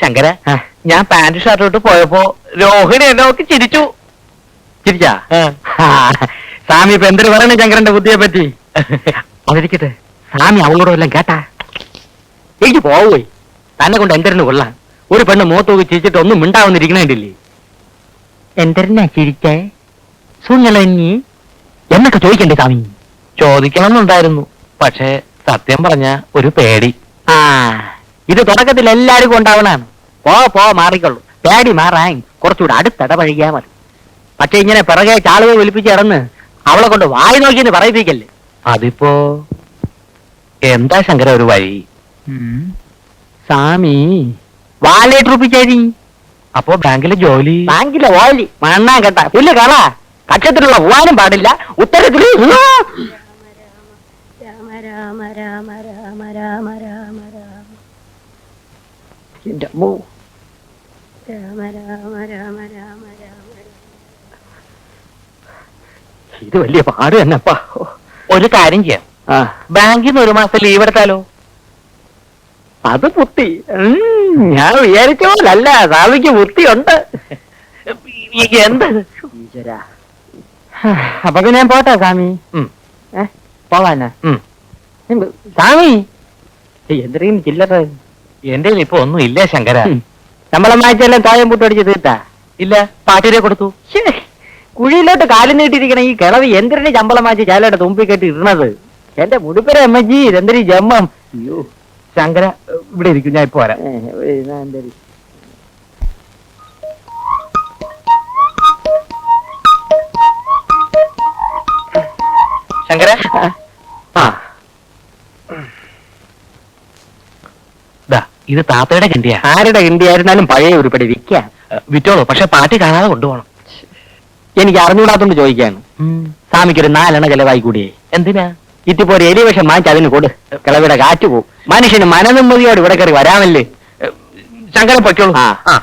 ശങ്കര, ഞാൻ pant shirt ഇട്ട് പോയപ്പോ രോഹിണി എന്നെ നോക്കി ചിരിച്ചു. ചിരിച്ചാ? സ്വാമി ഇപ്പൊ എന്തൊരു പറയണേ ശങ്കരന്റെ ബുദ്ധിയെ പറ്റി? അതിരിക്കട്ടെ, സ്വാമി അവളോട് വല്ലതും കേട്ടാ? എനിക്ക് പോവുകയി, തന്നെ കൊണ്ട് എന്തരന് കൊള്ളാം. ഒരു പെണ്ണ് മുഖത്ത് നോക്കി ചിരിച്ചിട്ട് ഒന്നും മിണ്ടാവുന്നിരിക്കണേണ്ടില്ലേ? എന്തരനാ ചിരിച്ചേ? സുഞ്ഞളഞ്ഞി എന്നൊക്കെ ചോദിക്കണ്ടേ സ്വാമി? ചോദിക്കണമെന്നുണ്ടായിരുന്നു, പക്ഷേ സത്യം പറഞ്ഞ ഒരു പേടി. ആ, ഇത് തുടക്കത്തിൽ എല്ലാവർക്കും ഉണ്ടാവണാണ്. പോ മാറിക്കൊള്ളു. പേടി മാറാൻ കുറച്ചുകൂടെ അടുത്തിടപഴകിയാ മതി. പക്ഷെ ഇങ്ങനെ പിറകെ ചാളുകൾ വിളിപ്പിച്ച് കിടന്ന് അവളെ കൊണ്ട് വായി നോക്കിയെന്ന് പറയിപ്പിക്കല്ലേ. അതിപ്പോ എന്താ ശങ്കര ഒരു വഴി? സ്വാമി വാലേറ്റ് റുപ്പിച്ചേരി. അപ്പോ ബാങ്കിലെ ജോലി? ബാങ്കിലെ ഓലി മണ്ണാൻ കേട്ട പുല്ല് കള. കക്ഷത്തിലുള്ള പോവാനും പാടില്ല. ഉത്തരത്തിൽ രാമ രാമ രാമ രാമ രാമ രാമ രാമ എന്റെ അമ്മോ. രാമ രാമ രാമ രാമ രാമ. ഇത് വലിയ പാട് തന്നെപ്പാ. ഒരു കാര്യം ചെയ്യാം, ബാങ്കിൽ നിന്ന് ഒരു മാസം ലീവ് എടുത്താലോ? അത് ബുദ്ധി. ഞാൻ വിചാരിച്ച പോലല്ല, സ്വാമിക്ക് ബുദ്ധിയുണ്ട്. എന്ത്? അപ്പൊ പിന്നെ ഞാൻ പോട്ടെ സ്വാമി. പോവാനാ സ്വാമി? എന്തെങ്കിലും ചില്ലറ എന്റെ ഇപ്പൊ ഒന്നും ഇല്ല ശങ്കര. നമ്മളെ മാച്ചെല്ലാം തോയം പൂട്ടടിച്ച് തീർത്താ? ഇല്ല, പാട്ടിനെ കൊടുത്തു. കുഴിയിലോട്ട് കാലം നീട്ടിയിരിക്കണ ഈ കിളവി എന്തിനെ ശമ്പളം മാറ്റി ചാലയുടെ തുമ്പി കെട്ടി ഇടണത്? എന്റെ മുടിപ്പര അമ്മജി, ഇതെന്തൊരു ജമ്മം. അയ്യോ ശങ്കര, ഇവിടെ ഇരിക്കും, ഞാൻ ഇപ്പൊ വരാം. ശങ്കര, ഇത് താത്തയുടെ കിണ്ടിയാ. ആരുടെ കിണ്ടിയായിരുന്നാലും പഴയ ഉരുപ്പടി വിൽക്കാം. വിറ്റോളൂ, പക്ഷെ പാട്ടി കാണാതെ കൊണ്ടുപോകണം. എനിക്ക് അറിഞ്ഞൂടാത്തോണ്ട് ചോദിക്കാണ്. സ്വാമിക്കൊരു 4 എണ്ണ ചെലവായി കൂടിയേ. എന്തിനാ? ഇത്തിപ്പോ ഒരു എലിവേഷം വാങ്ങിച്ച് അതിന് കൊടു. കിളവിയുടെ കാറ്റ് പോവും. മനുഷ്യന് മനനിമ്മതിയോട് ഇവിടെ കയറി വരാമല്ലേ. ശങ്കരൻ പൊയ്ക്കോളൂ. ആ